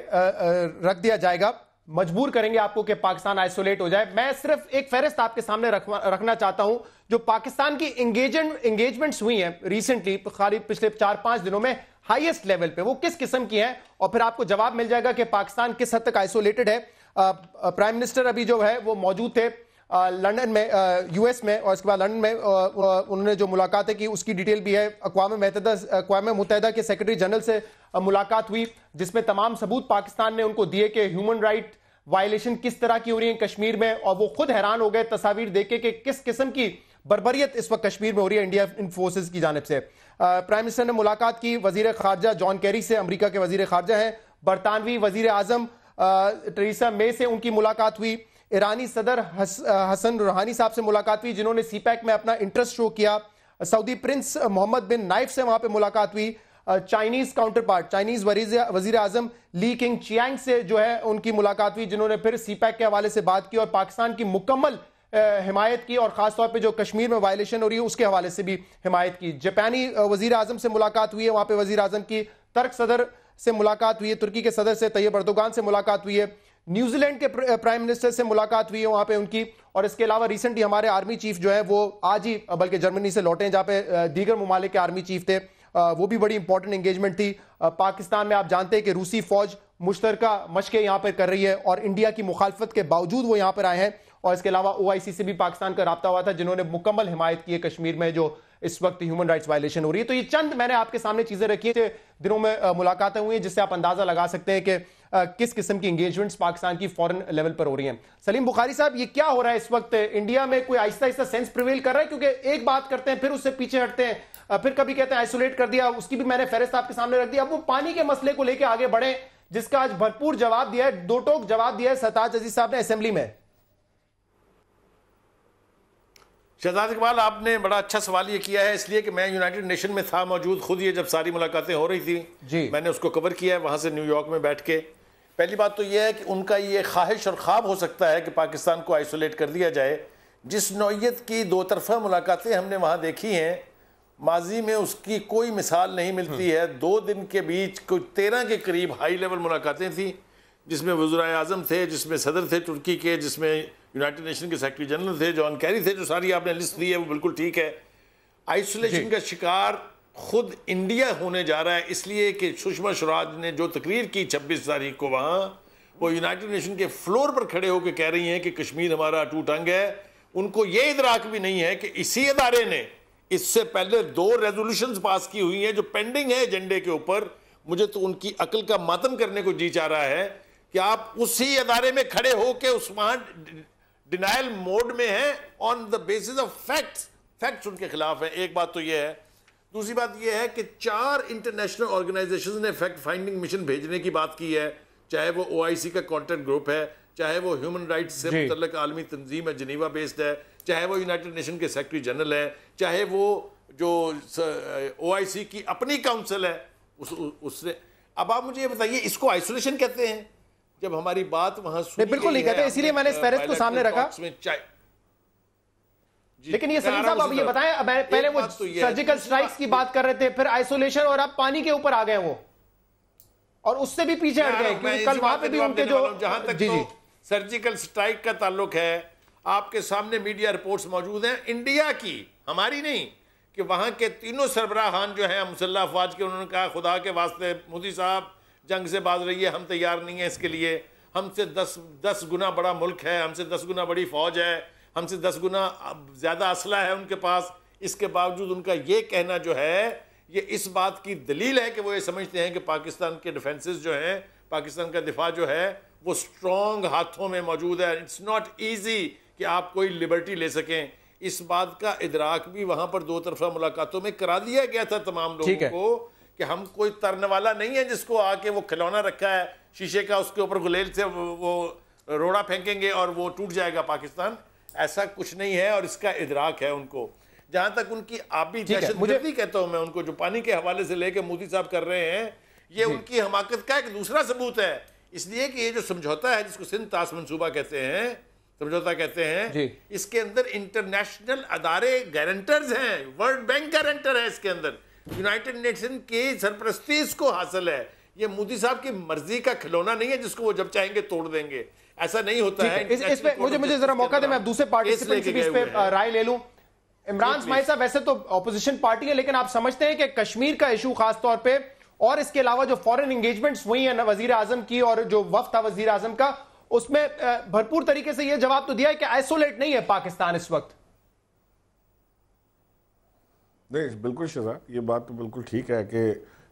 रख दिया जाएगा, मजबूर करेंगे आपको कि पाकिस्तान आइसोलेट हो जाए। मैं सिर्फ एक फहरिस्त आपके सामने रखना चाहता हूं जो पाकिस्तान की एंगेजमेंट्स हुई हैं रिसेंटली, पिछले 4-5 दिनों में हाईएस्ट लेवल पे, वो किस किस्म की हैं और फिर आपको जवाब मिल जाएगा कि पाकिस्तान किस हद तक आइसोलेटेड है। प्राइम मिनिस्टर अभी जो है वो मौजूद थे लंदन में, यूएस में, और इसके बाद लंदन में उन्होंने जो मुलाकातें की उसकी डिटेल भी है। अक़वाम मुत्तहिदा के सेक्रेटरी जनरल से मुलाकात हुई जिसमें तमाम सबूत पाकिस्तान ने उनको दिए कि ह्यूमन राइट वायलेशन किस तरह की हो रही है कश्मीर में, और वो खुद हैरान हो गए तस्वीर देख के किस किस्म की बर्बरियत इस वक्त कश्मीर में हो रही है इंडियन फोर्सेस की जानिब से। प्राइम मिनिस्टर ने मुलाकात की वजीर खारजा जॉन कैरी से, अमरीका के वजीर खारजा हैं। बरतानवी वजीर आजम टेरेसा मे से उनकी मुलाकात हुई। ईरानी सदर हसन रूहानी साहब से मुलाकात हुई जिन्होंने सीपैक में अपना इंटरेस्ट शो किया। सऊदी प्रिंस मोहम्मद बिन नाइफ से वहां पे मुलाकात हुई। चाइनीज काउंटर पार्ट, चाइनीज वजीर आजम ली किंग चियांग से जो है उनकी मुलाकात हुई जिन्होंने फिर सीपैक के हवाले से बात की और पाकिस्तान की मुकम्मल हिमायत की और खासतौर पे जो कश्मीर में वायलेशन हो रही है उसके हवाले से भी हिमायत की। जापानी वजीर आजम से मुलाकात हुई है, वहां पे वजीर आजम की तुर्क सदर से मुलाकात हुई है, तुर्की के सदर से तैयब अर्दोगान से मुलाकात हुई है। न्यूजीलैंड के प्राइम मिनिस्टर से मुलाकात हुई है वहां पे उनकी। और इसके अलावा रिसेंटली हमारे आर्मी चीफ जो है वो आज ही बल्कि जर्मनी से लौटे जहां पे दीगर ममालिक के आर्मी चीफ थे, वो भी बड़ी इंपॉर्टेंट एंगेजमेंट थी। पाकिस्तान में आप जानते हैं कि रूसी फौज मुश्तरका मशकें यहां पर कर रही है और इंडिया की मुखालफत के बावजूद वो यहां पर आए हैं। और इसके अलावा OIC से भी पाकिस्तान का राब्ता हुआ था जिन्होंने मुकम्मल हिमायत की है कश्मीर में जो इस वक्त ह्यूमन राइट्स वायलेशन हो रही है। तो ये चंद मैंने आपके सामने चीजें रखी है, दिनों में मुलाकातें हुई हैं जिससे आप अंदाजा लगा सकते हैं कि किस किस्म की एंगेजमेंट्स पाकिस्तान की फॉरेन लेवल पर हो रही हैं। सलीम बुखारी साहब, ये क्या हो रहा है इस वक्त इंडिया में? कोई आहिस्ता आहिस्ता सेंस प्रिवेल कर रहा है? क्योंकि एक बात करते हैं फिर उससे पीछे हटते हैं, फिर कभी कहते हैं आइसोलेट कर दिया, उसकी भी मैंने फहरिस्त आपके सामने रख दिया। अब वो पानी के मसले को लेकर आगे बढ़े जिसका आज भरपूर जवाब दिया है, दो टोक जवाब दिया है सरताज अजीज साहब ने असेंबली में। शहजाद इकबाल, आपने बड़ा अच्छा सवाल ये किया है, इसलिए कि मैं यूनाइटेड नेशन में था मौजूद खुद, ये जब सारी मुलाकातें हो रही थी मैंने उसको कवर किया है वहाँ से न्यूयॉर्क में बैठ के। पहली बात तो ये है कि उनका ये ख्वाहिश और ख्वाब हो सकता है कि पाकिस्तान को आइसोलेट कर दिया जाए। जिस नौइयत की दो तरफा मुलाकातें हमने वहाँ देखी हैं, माजी में उसकी कोई मिसाल नहीं मिलती है। 2 दिन के बीच कोई 13 के करीब हाई लेवल मुलाकातें थी, जिसमें वज़ीर आज़म थे, जिसमें सदर थे तुर्की के, जिसमें यूनाइटेड नेशन के सेक्रेटरी जनरल थे, जॉन कैरी थे। जो सारी आपने लिस्ट दी है वो बिल्कुल ठीक है। आइसोलेशन का शिकार खुद इंडिया होने जा रहा है, इसलिए कि सुषमा स्वराज ने जो तकरीर की 26 तारीख को वहाँ, वो यूनाइटेड नेशन के फ्लोर पर खड़े होकर कह रही हैं कि कश्मीर हमारा अटूट अंग है। उनको ये इदराक भी नहीं है कि इसी अदारे ने इससे पहले 2 रेजोल्यूशंस पास की हुई हैं जो पेंडिंग है एजेंडे के ऊपर। मुझे तो उनकी अकल का मातम करने को जी चाह रहा है कि आप उसी अदारे में खड़े होकर उस वहां डिनायल मोड में हैं on the basis of facts. Facts उनके खिलाफ है। एक बात तो यह है। दूसरी बात यह है कि 4 इंटरनेशनल ऑर्गेनाइजेशंस ने फैक्ट फाइंडिंग मिशन भेजने की बात की है, चाहे वो OIC का कॉन्टैक्ट ग्रुप है, चाहे वो ह्यूमन राइट्स से मुतल्लिक आलमी तंजीम है, जनीवा बेस्ड है, चाहे वो यूनाइटेड नेशन के सेक्रेटरी जनरल है, चाहे वो जो OIC की अपनी काउंसिल है उसने। अब आप मुझे ये बताइए, इसको आइसोलेशन कहते हैं जब हमारी बात वहां बिल्कुल नहीं कहते, इसीलिए मैंने इस फहरिस्त को सामने रखा। लेकिन ये सलीम साहब अब ये बताएं, पहले वो सर्जिकल स्ट्राइक्स की बात कर रहे थे, फिर आइसोलेशन, और अब पानी के ऊपर आ गए वो, और उससे भी पीछे हट गए क्योंकि कल वहां पे भी उनके जो जहां तक तो सर्जिकल स्ट्राइक का ताल्लुक है, आपके सामने मीडिया रिपोर्ट्स मौजूद हैं इंडिया की, हमारी नहीं, कि वहां के तीनों सरबराहान जो हैं मुसल्लह अफवाज के, उन्होंने कहा खुदा के वास्ते मोदी साहब जंग से बाज रही है, हम तैयार नहीं है इसके लिए। हमसे 10 गुना बड़ा मुल्क है, हमसे 10 गुना बड़ी फौज है, हमसे 10 गुना ज़्यादा असला है उनके पास। इसके बावजूद उनका ये कहना जो है, ये इस बात की दलील है कि वो ये समझते हैं कि पाकिस्तान के डिफेंसेस जो हैं, पाकिस्तान का दिफा जो है वो स्ट्रॉन्ग हाथों में मौजूद है। इट्स नॉट ईजी कि आप कोई लिबर्टी ले सकें। इस बात का इदराक भी वहाँ पर 2 तरफा मुलाकातों में करा दिया गया था तमाम लोगों को कि हम कोई तरने वाला नहीं है जिसको आके वो खिलौना रखा है शीशे का, उसके ऊपर गुलेल से वो रोड़ा फेंकेंगे और वो टूट जाएगा पाकिस्तान। ऐसा कुछ नहीं है और इसका इदराक है उनको। जहां तक उनकी आबी दहशतगर्दी कहता हूं मैं उनको, जो पानी के हवाले से लेके मोदी साहब कर रहे हैं, ये उनकी हमाकत का एक दूसरा सबूत है। इसलिए कि ये जो समझौता है जिसको सिंध ताश मंसूबा कहते हैं, समझौता कहते हैं, इसके अंदर इंटरनेशनल अदारे गारंटर्स हैं, वर्ल्ड बैंक गारंटर है इसके अंदर, यूनाइटेड नेशन की सरपरस्ती इसको हासिल है। ये मोदी साहब की मर्जी का खिलौना नहीं है जिसको वो जब चाहेंगे तोड़ देंगे, ऐसा नहीं होता है। इस पे मुझे जरा मौका दे, मैं दूसरे पार्टिसिपेंट से भी इस पे राय ले लूं। इमरान इस्माइल साहब, वैसे तो ऑपोजिशन पार्टी है, लेकिन आप समझते हैं कि कश्मीर का इशू खास तौर पे, और इसके अलावा जो फॉरेन एंगेजमेंट्स हुई हैं वजीर आजम की और जो वफ्द था वजीर आजम का, उसमें भरपूर तरीके से यह जवाब तो दिया है कि आइसोलेट नहीं है पाकिस्तान इस वक्त। नहीं, बिल्कुल शहजाद, ये बात तो बिल्कुल ठीक है कि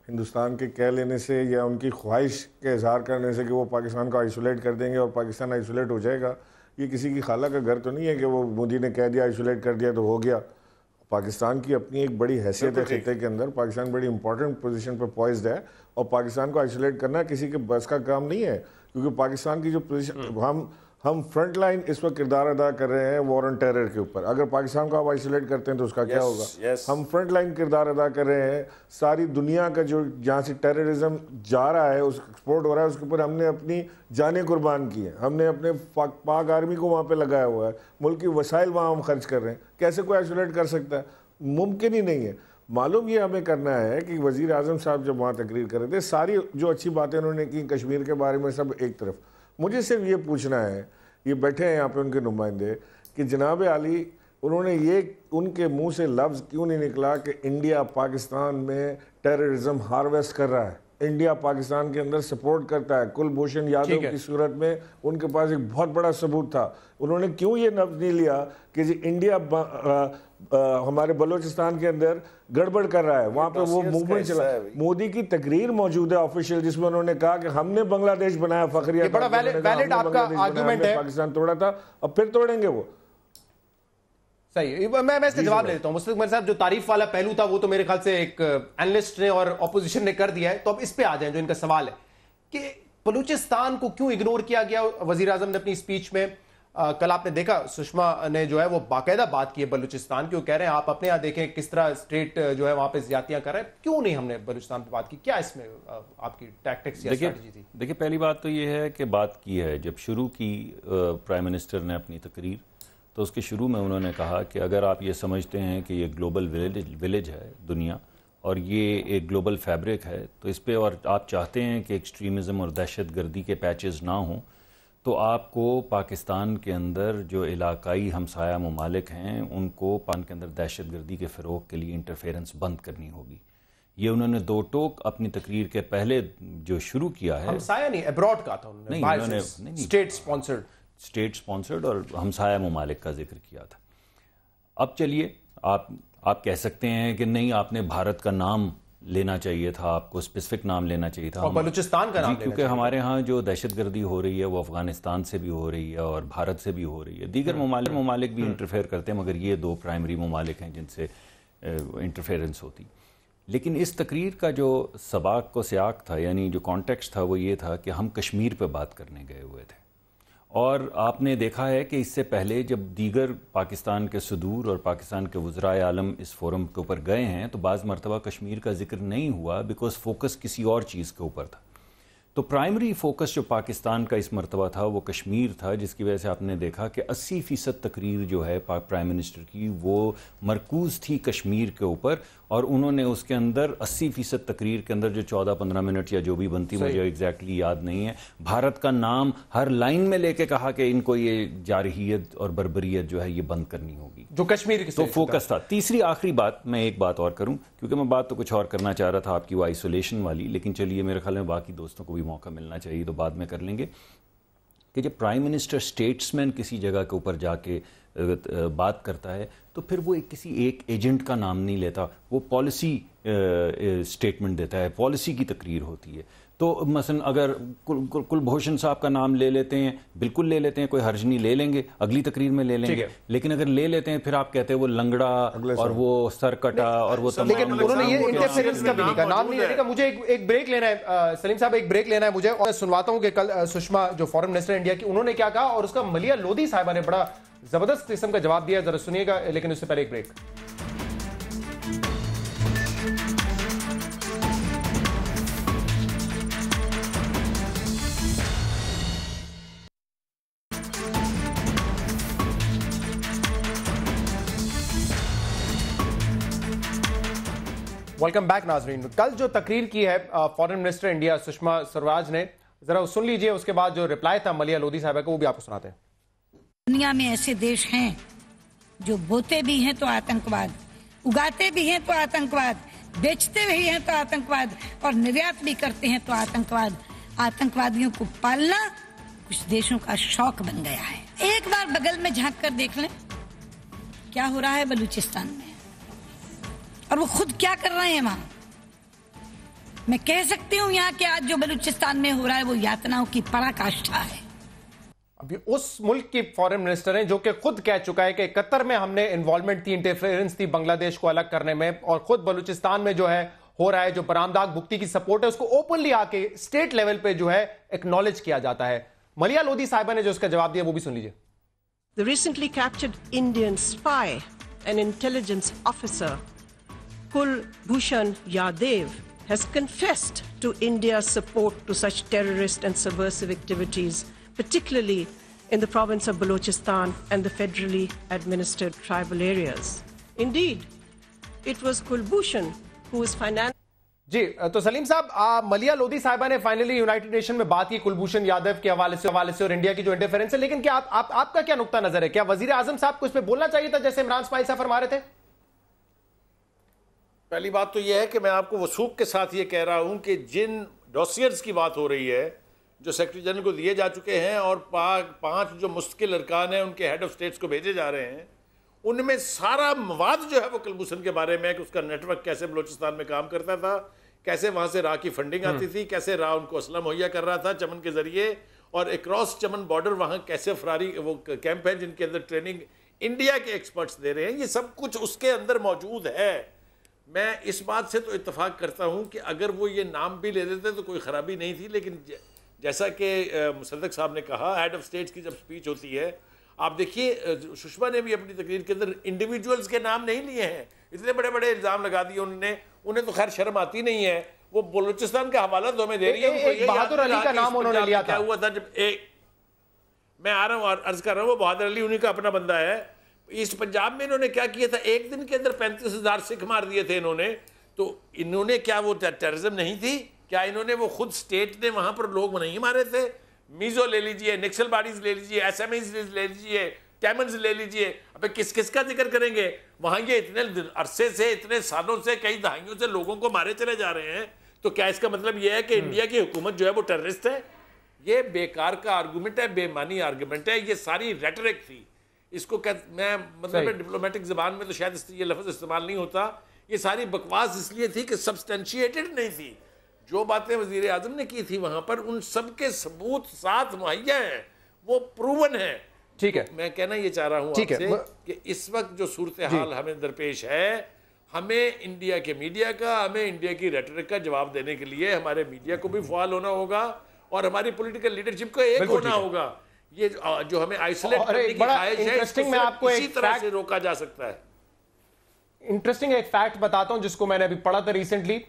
हिंदुस्तान के कह लेने से या उनकी ख्वाहिश के इजहार करने से कि वो पाकिस्तान को आइसोलेट कर देंगे और पाकिस्तान आइसोलेट हो जाएगा, ये किसी की खाला का घर तो नहीं है कि वो मोदी ने कह दिया आइसोलेट कर दिया तो हो गया। पाकिस्तान की अपनी एक बड़ी हैसियत है खित्ते के अंदर, पाकिस्तान बड़ी इंपॉर्टेंट पोजीशन पर पॉइज्ड है और पाकिस्तान को आइसोलेट करना किसी के बस का काम नहीं है, क्योंकि पाकिस्तान की जो पोजीशन, हम फ्रंट लाइन इस वक्त किरदार अदा कर रहे हैं वॉर ऑन टेरर के ऊपर। अगर पाकिस्तान को आप आइसोलेट करते हैं तो उसका क्या होगा? हम फ्रंट लाइन किरदार अदा कर रहे हैं। सारी दुनिया का जो जहाँ से टेररिज्म जा रहा है, उस एक्सपोर्ट हो रहा है, उसके ऊपर हमने अपनी जानें कुर्बान की हैं, हमने अपने पाक आर्मी को वहाँ पे लगाया हुआ है, मुल्क की वसाइल वहाँ हम खर्च कर रहे हैं। कैसे कोई आइसोलेट कर सकता है? मुमकिन ही नहीं है। मालूम ये हमें करना है कि वज़ीर आज़म साहब जब वहाँ तकरीर कर रहे थे, सारी जो अच्छी बातें उन्होंने की कश्मीर के बारे में सब एक तरफ, मुझे सिर्फ ये पूछना है, ये बैठे हैं यहाँ पे उनके नुमाइंदे, कि जनाब आली उन्होंने ये उनके मुंह से लफ्ज़ क्यों नहीं निकला कि इंडिया पाकिस्तान में टेररिज्म हार्वेस्ट कर रहा है, इंडिया पाकिस्तान के अंदर सपोर्ट करता है। कुलभूषण यादव की सूरत में उनके पास एक बहुत बड़ा सबूत था। उन्होंने क्यों ये लफ्ज़ नहीं लिया कि जी इंडिया हमारे बलूचिस्तान के अंदर गड़बड़ कर रहा है, वहाँ पे वो मूवमेंट चला। मोदी की तकरीर मौजूद है ऑफिशियल, जिसमें उन्होंने कहा कि हमने बांग्लादेश बनाया, फखरिया बड़ा वैलिड आपका आर्गुमेंट है, पाकिस्तान तोड़ा था, अब फिर तोड़ेंगे वो। सही, मैं इसका जवाब ले लेता हूं। मुस्तफा साहब, जो तारीफ वाला पहलू था वो तो मेरे ख्याल से एक एनालिस्ट ने और ऑपोजिशन ने कर दिया है, तो अब इस पे आ जाएं जो इनका सवाल है कि बलूचिस्तान को क्यों इग्नोर किया गया वजीर आजम ने अपनी स्पीच में। कल आपने देखा सुषमा ने जो है वो बाकायदा बात की है बलूचिस्तान की, वो कह रहे हैं आप अपने यहाँ देखें किस तरह स्टेट जो है वहां पे ज्यादतियां कर रहे हैं, क्यों नहीं हमने बलूचिस्तान पे बात की, क्या इसमें आपकी टैक्टिक्स या स्ट्रेटजी थी? देखिए पहली बात तो ये है कि बात की है, जब शुरू की प्राइम मिनिस्टर ने अपनी तकरीर, तो उसके शुरू में उन्होंने कहा कि अगर आप ये समझते हैं कि ये ग्लोबल विलेज है दुनिया और ये एक ग्लोबल फैब्रिक है, तो इस पर और आप चाहते हैं कि एक्सट्रीमिज़म और दहशत गर्दी के पैचेस ना हों, तो आपको पाकिस्तान के अंदर जो इलाकाई हमसाया ममालिक हैं उनको पाकिस्तान के अंदर दहशत गर्दी के फ़रोग़ के लिए इंटरफेरेंस बंद करनी होगी। ये उन्होंने दो टोक अपनी तकरीर के पहले जो शुरू किया है, हमसाया नहीं अब्रॉड का था उन्होंने, स्टेट स्पॉन्सर्ड और हमसाया ममालिक का जिक्र किया था। अब चलिए आप कह सकते हैं कि नहीं आपने भारत का नाम लेना चाहिए था, आपको स्पेसिफिक नाम लेना चाहिए था और बलूचिस्तान का नाम, क्योंकि हमारे यहाँ जो दहशतगर्दी हो रही है वो अफगानिस्तान से भी हो रही है और भारत से भी हो रही है, दीगर ममालिक भी इंटरफेयर करते हैं, मगर ये दो प्राइमरी ममालिक हैं जिनसे इंटरफेरेंस होती। लेकिन इस तकरीर का जो सबाक को सियाक था, यानी जो कॉन्टेक्स्ट था, वो ये था कि हम कश्मीर पे बात करने गए हुए थे। और आपने देखा है कि इससे पहले जब दीगर पाकिस्तान के सुदूर और पाकिस्तान के वज़राए आलम इस फोरम के ऊपर गए हैं तो बाज़ मरतबा कश्मीर का जिक्र नहीं हुआ, बिकॉज फोकस किसी और चीज़ के ऊपर था। तो प्राइमरी फोकस जो पाकिस्तान का इस मरतबा था वो कश्मीर था, जिसकी वजह से आपने देखा कि 80% तकरीर जो है प्राइम मिनिस्टर की वो मरकूज़ थी कश्मीर के ऊपर, और उन्होंने उसके अंदर 80% तकरीर के अंदर जो 14-15 मिनट या जो भी बनती, मुझे एग्जैक्टली याद नहीं है, भारत का नाम हर लाइन में लेके कहा कि इनको ये जारहियत और बर्बरियत जो है ये बंद करनी होगी, जो कश्मीर की तो फोकस था। तीसरी आखिरी बात, मैं एक बात और करूं, क्योंकि मैं बात तो कुछ और करना चाह रहा था आपकी वो आइसोलेशन वाली, लेकिन चलिए मेरे ख्याल में बाकी दोस्तों को भी मौका मिलना चाहिए तो बाद में कर लेंगे, कि जब प्राइम मिनिस्टर स्टेट्समैन किसी जगह के ऊपर जाके बात करता है तो फिर वो किसी एक एजेंट का नाम नहीं लेता, वो पॉलिसी स्टेटमेंट देता है, पॉलिसी की तकरीर होती है। तो मसलन अगर कुलभूषण साहब का नाम ले लेते हैं, बिल्कुल ले लेते हैं, कोई हर्ज नहीं, ले लेंगे, अगली तकरीर में ले लेंगे, लेकिन अगर ले लेते हैं फिर आप कहते हैं वो लंगड़ा और वो सर कटा और वो, लेकिन उन्होंने ये इंटरफेरेंस का भी नहीं कहा, नाम नहीं लेने का। मुझे एक ब्रेक लेना है सलीम साहब, एक ब्रेक लेना है मुझे, और सुनवाता हूं कि कल सुषमा जो फॉरेन मिनिस्टर इंडिया की, उन्होंने क्या कहा और उसका मलिया लोधी साहिबा ने बड़ा जबरदस्त किस्म का जवाब दिया, जरा सुनिएगा, लेकिन उससे पहले एक ब्रेक। वेलकम बैक नाजरीन। कल जो तकरीर की है foreign minister India Sushma Swaraj ने, जरा सुन लीजिए, उसके बाद जो रिप्लाई था मलिया लोधी साहिबा को वो भी आपको सुनाते हैं। दुनिया में ऐसे देश हैं जो बोते भी हैं तो आतंकवाद, उगाते भी हैं तो आतंकवाद, बेचते भी हैं तो आतंकवाद, और निर्यात भी करते हैं तो आतंकवाद। आतंकवादियों को पालना कुछ देशों का शौक बन गया है। एक बार बगल में झांक कर देख लें क्या हो रहा है बलूचिस्तान में, और वो खुद क्या कर रहे हैं वहां। मैं कह सकती हूँ यहाँ के आज जो बलूचिस्तान में हो रहा है वो यातनाओं की पराकाष्ठा है। अभी उस मुल्क की फॉरेन मिनिस्टर हैं जो कि खुद कह चुका है कि कतर में हमने इन्वॉल्वमेंट थी, इंटरफेरेंस थी बांग्लादेश को अलग करने में, और खुद बलूचिस्तान में जो है हो रहा है, जो बरामदाग भुगती की सपोर्ट है उसको ओपनली आके स्टेट लेवल पे जो है एक्नॉलेज किया जाता है। मलिया लोधी साहिबा ने जो उसका जवाब दिया वो भी सुन लीजिए। The recently captured Indian spy and intelligence officer Kulbhushan Yadav has confessed to India's support to such terrorist and subversive activities, particularly in the province of Balochistan and the federally administered tribal areas. Indeed, it was Kulbhushan who was financing. जी, तो सलीम साहब, मलिया लोधी साहिबा ने finally United nation में बात की कुलभूषण यादव के हवाले से और इंडिया की जो इंटरफेरेंस है, लेकिन क्या आपका क्या नुक्ता नजर है? क्या वजीर आजम साहब को इस पे बोलना चाहिए था जैसे इमरान इस्माइल साहब फरमा रहे थे? पहली बात तो यह है कि मैं आपको वसूख के साथ ये कह रहा हूं कि जिन डॉसियर्स की बात हो रही है जो सेक्रेटरी जनरल को दिए जा चुके हैं और 5 जो मुस्तकिल अरकान हैं उनके हेड ऑफ स्टेट्स को भेजे जा रहे हैं, उनमें सारा मवाद जो है वो कुलभूषण के बारे में है कि उसका नेटवर्क कैसे बलोचिस्तान में काम करता था, कैसे वहाँ से राह की फंडिंग आती थी, कैसे राह उनको असला मुहैया कर रहा था चमन के जरिए, और अक्रॉस चमन बॉर्डर वहाँ कैसे फरारी वो कैंप है जिनके अंदर ट्रेनिंग इंडिया के एक्सपर्ट्स दे रहे हैं। ये सब कुछ उसके अंदर मौजूद है। मैं इस बात से तो इत्तेफाक करता हूँ कि अगर वो ये नाम भी ले देते तो कोई ख़राबी नहीं थी, लेकिन जैसा कि मुसद्दक साहब ने कहा, हेड ऑफ स्टेट्स की जब स्पीच होती है आप देखिए सुषमा ने भी अपनी तकरीर के अंदर इंडिविजुअल्स के नाम नहीं लिए हैं, इतने बड़े बड़े इल्जाम लगा दिए उन्होंने, उन्हें तो खैर शर्म आती नहीं है, वो बलूचिस्तान का हवाला तो हमें दे रही है। बहादुर अली का नाम उन्होंने लिया था। क्या हुआ था जब मैं आ रहा हूँ और अर्ज कर रहा हूँ, वो बहादुर अली उन्हीं का अपना बंदा है। ईस्ट पंजाब में इन्होंने क्या किया था, एक दिन के अंदर 35,000 सिख मार दिए थे इन्होंने। तो इन्होंने क्या वो टेररिज्म नहीं थी क्या? इन्होंने वो खुद स्टेट ने वहां पर लोग नहीं मारे थे? मीजो ले लीजिए, नक्सल बाडीज ले लीजिए, एसएमईज ले लीजिए, टैमन्स ले लीजिए, अबे किस किस का जिक्र करेंगे? वहां ये इतने अरसे से, इतने सालों से, कई दहाइयों से लोगों को मारे चले जा रहे हैं। तो क्या इसका मतलब यह है कि इंडिया की हुकूमत जो है वो टेररिस्ट है? ये बेकार का आर्गूमेंट है, बेमानी आर्गूमेंट है, ये सारी रेटरिक थी। इसको मैं मतलब डिप्लोमेटिक जबान में तो शायद ये लफ्ज इस्तेमाल नहीं होता। ये सारी बकवास इसलिए थी कि सब्सटेंशिएटेड नहीं थी। जो बातें वजीर आजम ने की थी वहां पर, उन सब के सबूत साथ मुहैया हैं, वो प्रूवन है। ठीक है, मैं कहना ये चाह रहा हूं आपसे कि इस वक्त जो सूरत हाल हमें दरपेश है, हमें इंडिया के मीडिया का, हमें इंडिया की रेटरिक का जवाब देने के लिए हमारे मीडिया को भी फाल होना होगा और हमारी पॉलिटिकल लीडरशिप को एक होना होगा। ये जो हमें आइसोलेट करने की ख्वाहिश है, इंटरेस्टिंग, मैं आपको इसी तरह से रोका जा सकता है। इंटरेस्टिंग एक फैक्ट बताता हूं जिसको मैंने अभी पढ़ा था रिसेंटली।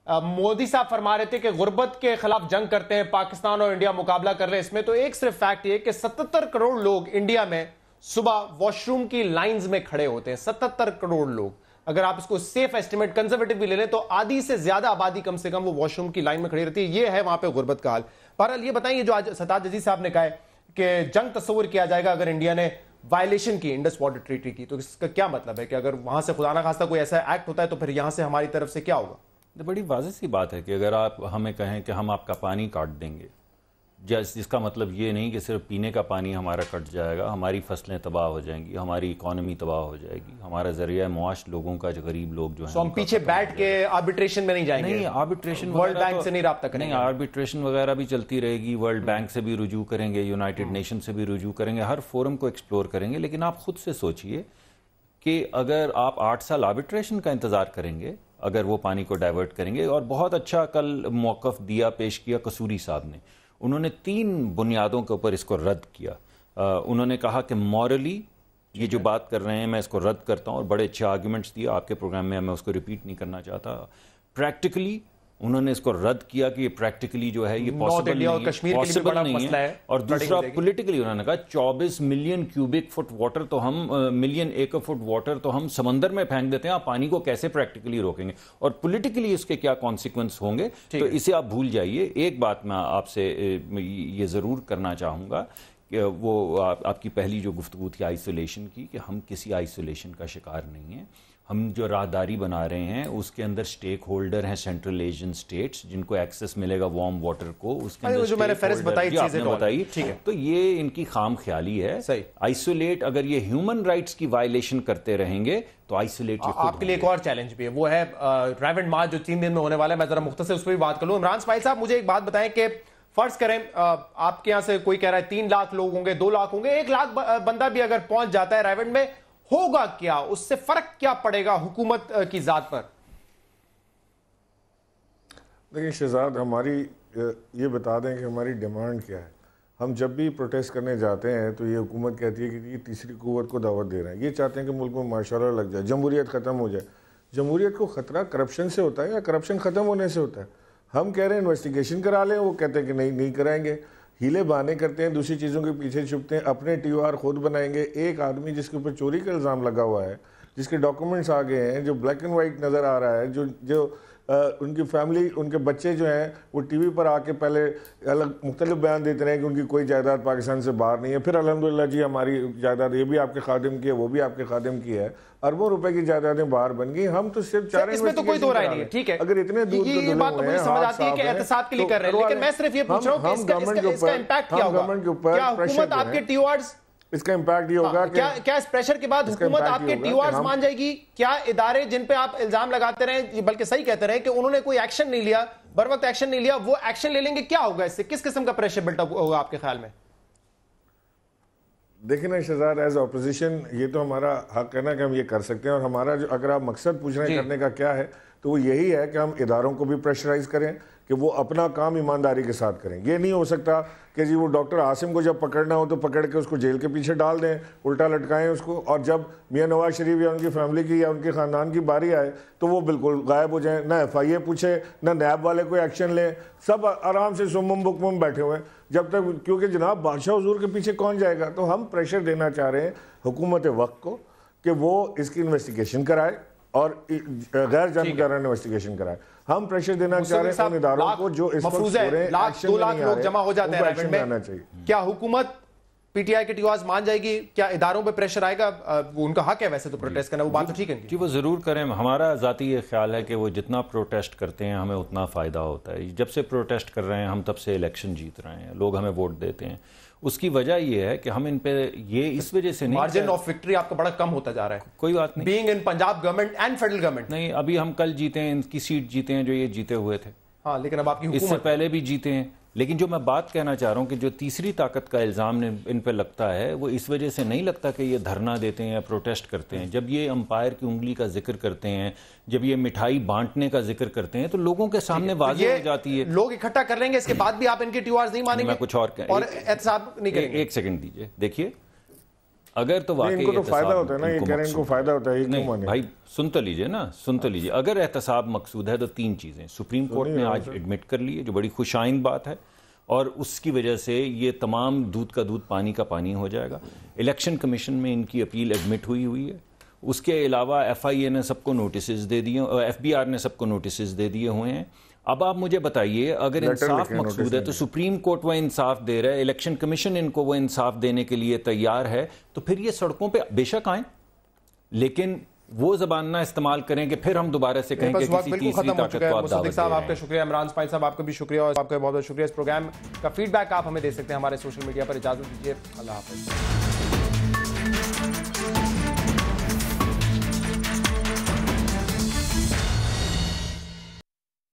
मोदी साहब फरमा रहे थे कि गुर्बत के खिलाफ जंग करते हैं, पाकिस्तान और इंडिया मुकाबला कर रहे हैं इसमें। तो एक सिर्फ फैक्ट ये कि 77 करोड़ लोग इंडिया में सुबह वॉशरूम की लाइंस में खड़े होते हैं। 77 करोड़ लोग, अगर आप इसको सेफ एस्टिमेट कंजर्वेटिव भी ले लें तो आधी से ज्यादा आबादी कम से कम वो वॉशरूम की लाइन में खड़ी रहती है। ये है वहां पे गुर्बत का हाल। बहरहाल ये बताइए, जो आज सताज अजीज साहब ने कहा है कि जंग तस्वुर किया जाएगा अगर इंडिया ने वायलेशन की इंडस वाटर ट्रीटी की, तो इसका क्या मतलब है कि अगर वहां से खुदा ना खास्ता कोई ऐसा एक्ट होता है तो फिर यहां से हमारी तरफ से क्या होगा? बड़ी वाज़ेह सी बात है कि अगर आप हमें कहें कि हम आपका पानी काट देंगे, जिसका मतलब ये नहीं कि सिर्फ पीने का पानी हमारा कट जाएगा, हमारी फसलें तबाह हो जाएंगी, हमारी इकॉनमी तबाह हो जाएगी, हमारा जरिया मुआश लोगों का, जो गरीब लोग जो हैं, हम पीछे बैठ के आर्बिट्रेशन में नहीं जाएंगे। नहीं, आर्बिट्रेशन वर्ल्ड बैंक से नहीं रब्ता करेंगे। नहीं, आर्बिट्रेशन वगैरह भी चलती रहेगी, वर्ल्ड बैंक से भी रुजू करेंगे, यूनाइटेड नेशन से भी रुजू करेंगे, हर फोरम को एक्सप्लोर करेंगे। लेकिन आप खुद से सोचिए कि अगर आप 8 साल आर्बिट्रेशन का इंतजार करेंगे, अगर वो पानी को डाइवर्ट करेंगे। और बहुत अच्छा कल मौक़िफ़ दिया, पेश किया कसूरी साहब ने। उन्होंने 3 बुनियादों के ऊपर इसको रद्द किया। उन्होंने कहा कि मॉरली ये जो बात कर रहे हैं मैं इसको रद्द करता हूँ, और बड़े अच्छे आर्ग्यूमेंट्स दिए आपके प्रोग्राम में, मैं उसको रिपीट नहीं करना चाहता। प्रैक्टिकली उन्होंने इसको रद्द किया कि ये प्रैक्टिकली जो है ये पॉसिबल नहीं है। और दूसरा पॉलिटिकली उन्होंने कहा 24 मिलियन क्यूबिक फुट वाटर तो हम मिलियन एकड़ फुट वाटर तो हम समंदर में फेंक देते हैं, आप पानी को कैसे प्रैक्टिकली रोकेंगे और पॉलिटिकली इसके क्या कॉन्सिक्वेंस होंगे, तो इसे आप भूल जाइए। एक बात मैं आपसे ये ज़रूर करना चाहूँगा कि वो आपकी पहली जो गुफ्तगू थी आइसोलेशन की, कि हम किसी आइसोलेशन का शिकार नहीं हैं। हम जो राहदारी बना रहे हैं उसके अंदर स्टेक होल्डर हैं सेंट्रल एशियन स्टेट्स, जिनको एक्सेस मिलेगा वार्म वाटर को, उसके अंदर जो मैंने फेरिस्त बताई आपने बताई, तो ये इनकी खाम ख्याली है। सही आइसोलेट, अगर ये ह्यूमन राइट्स की वायलेशन करते रहेंगे तो आइसोलेट आपके लिए एक और चैलेंज भी है, वो है ड्राइव एंड मार्च जो 3 दिन में होने वाला है। मैं जरा मुख्तसर उस पर भी बात कर लूं। इमरान इस्माइल साहब, मुझे एक बात बताएं कि फर्ज करें आपके यहाँ से कोई कह रहा है 3 लाख लोग होंगे, 2 लाख होंगे, 1 लाख बंदा भी अगर पहुंच जाता है रायवंड में, होगा क्या? उससे फर्क क्या पड़ेगा हुकूमत की जात पर? देखिए शहजाद, हमारी ये बता दें कि हमारी डिमांड क्या है। हम जब भी प्रोटेस्ट करने जाते हैं तो ये हुकूमत कहती है कि ये तीसरी कुव्वत को दावत दे रहे हैं। ये चाहते हैं कि मुल्क में माशाल्लाह लग जाए, जमहूरियत ख़त्म हो जाए। जमहूरियत को ख़तरा करप्शन से होता है या करप्शन ख़त्म होने से होता है? हम कह रहे हैं इन्वेस्टिगेशन करा लें, वो कहते हैं कि नहीं कराएंगे। हीले बहाने करते हैं, दूसरी चीज़ों के पीछे छुपते हैं, अपने TOR खुद बनाएंगे। एक आदमी जिसके ऊपर चोरी का इल्ज़ाम लगा हुआ है, जिसके डॉक्यूमेंट्स आ गए हैं, जो ब्लैक एंड वाइट नज़र आ रहा है, जो उनकी फैमिली, उनके बच्चे जो हैं वो TV पर आके पहले अलग मुख्तलिफ बयान देते रहे कि उनकी कोई जायदाद पाकिस्तान से बाहर नहीं है, फिर अल्हम्दुलिल्लाह जी हमारी जायदाद ये भी आपके खादिम की है, वो भी आपके खादिम की है, अरबों रुपए की जायदादें बाहर बन गई। हम तो सिर्फ 4 इसमें तो कोई दो राय नहीं है, ठीक है। अगर इतने दूर ये बात तो मुझे समझ आती है कि एहतसाब के लिए कर रहे हैं, लेकिन मैं सिर्फ ये पूछ रहा हूं कि इसका इम्पैक्ट क्या होगा? गवर्नमेंट के ऊपर क्या हुकूमत आपके TORs, इसका इम्पैक्ट ये होगा क्या इस प्रेशर के बाद हुकूमत आपके TORs मान जाएगी? क्या इदारे जिन पे आप इल्जाम लगाते रहे, बल्कि सही कहते रहे कि उन्होंने कोई एक्शन नहीं लिया, बर वक्त एक्शन नहीं लिया, वो एक्शन ले लेंगे? क्या होगा इससे? किस किस्म का प्रेशर बिल्टअप होगा आपके ख्याल में? देखिए ना शहजाद, एज अपोजिशन ये तो हमारा हक है ना कि हम ये कर सकते हैं। और हमारा जो, अगर आप मकसद पूछ रहे हैं करने का क्या है, तो वो यही है कि हम इदारों को भी प्रेशराइज करें कि वो अपना काम ईमानदारी के साथ करें। ये नहीं हो सकता कि जी वो डॉक्टर आसिम को जब पकड़ना हो तो पकड़ के उसको जेल के पीछे डाल दें, उल्टा लटकाएं उसको, और जब मियां नवाज शरीफ या उनकी फैमिली की या उनके ख़ानदान की बारी आए तो वो बिल्कुल गायब हो जाएं, ना FIA पूछे, ना नैब वाले कोई एक्शन लें, सब आराम से सुम्म बुकम बैठे हुए हैं जब तक, क्योंकि जनाब बादशाह हुजूर के पीछे कौन जाएगा। तो हम प्रेशर देना चाह रहे हैं हुकूमत वक्त को कि वो इसकी इन्वेस्टिगेशन कराए और गैर जानबूझ इन्वेस्टिगेशन कराए। हम प्रेशर देना चाह रहे हैं उन इदारों को जो इस वक्त 2 लाख लोग जमा हो जाते हैं रैपिड में। क्या हुकूमत PTI की टीवाज मान जाएगी? क्या इदारों पे प्रेशर आएगा? वो उनका हक है वैसे तो प्रोटेस्ट करना, वो बात तो ठीक है जी, वो ज़रूर करें। हमारा ज़ाती ये ख्याल है कि वो जितना प्रोटेस्ट करते हैं हमें उतना फ़ायदा होता है। जब से प्रोटेस्ट कर रहे हैं हम तब से इलेक्शन जीत रहे हैं, लोग हमें वोट देते हैं। उसकी वजह ये है कि हम इन पे ये इस वजह से नहीं, मार्जिन ऑफ विक्ट्री आपका बड़ा कम होता जा रहा है। कोई बात नहीं, being in Punjab government and federal government. नहीं, अभी हम कल जीते हैं, इनकी सीट जीते हैं जो ये जीते हुए थे। हाँ, लेकिन अब आपकी इससे पहले भी जीते हैं। लेकिन जो मैं बात कहना चाह रहा हूं कि जो तीसरी ताकत का इल्ज़ाम इन पे लगता है वो इस वजह से नहीं लगता कि ये धरना देते हैं या प्रोटेस्ट करते हैं। जब ये अंपायर की उंगली का जिक्र करते हैं, जब ये मिठाई बांटने का जिक्र करते हैं तो लोगों के सामने वाज़ेह हो जाती है। लोग इकट्ठा कर लेंगे, इसके बाद भी आप इनकी टीवाज नहीं मानेंगे? मैं कुछ और एहतसाब नहीं करेंगे? एक सेकंड दीजिए, देखिए, अगर तो वाकई इनको तो फायदा होता है ना, ये कह रहे हैं इनको फायदा होता है, नहीं भाई सुन तो लीजिए ना, सुन तो लीजिए। अगर एहतसाब मकसूद है तो 3 चीजें सुप्रीम कोर्ट ने आज एडमिट कर ली है, जो बड़ी खुशाइंद बात है, और उसकी वजह से ये तमाम दूध का दूध पानी का पानी हो जाएगा। इलेक्शन कमीशन में इनकी अपील एडमिट हुई है। उसके अलावा FIA ने सबको नोटिस दे दिए, FBR ने सबको नोटिस दे दिए हुए हैं। अब आप मुझे बताइए, अगर इंसाफ मकसूद है तो सुप्रीम कोर्ट वो इंसाफ दे रहा है, इलेक्शन कमीशन इनको वो इंसाफ देने के लिए तैयार है, तो फिर ये सड़कों पे बेशक आए, लेकिन वो जबान ना इस्तेमाल करें कि फिर हम दोबारा से कहें कि किसी तीसरी ताकत को आप दावत साहब आपका शुक्रिया, इमरान इस्माइल साहब आपका भी शुक्रिया, और आपका बहुत बहुत शुक्रिया। इस प्रोग्राम का फीडबैक आप हमें दे सकते हैं हमारे सोशल मीडिया पर। इजाजत दीजिए, अल्लाह हाफिज।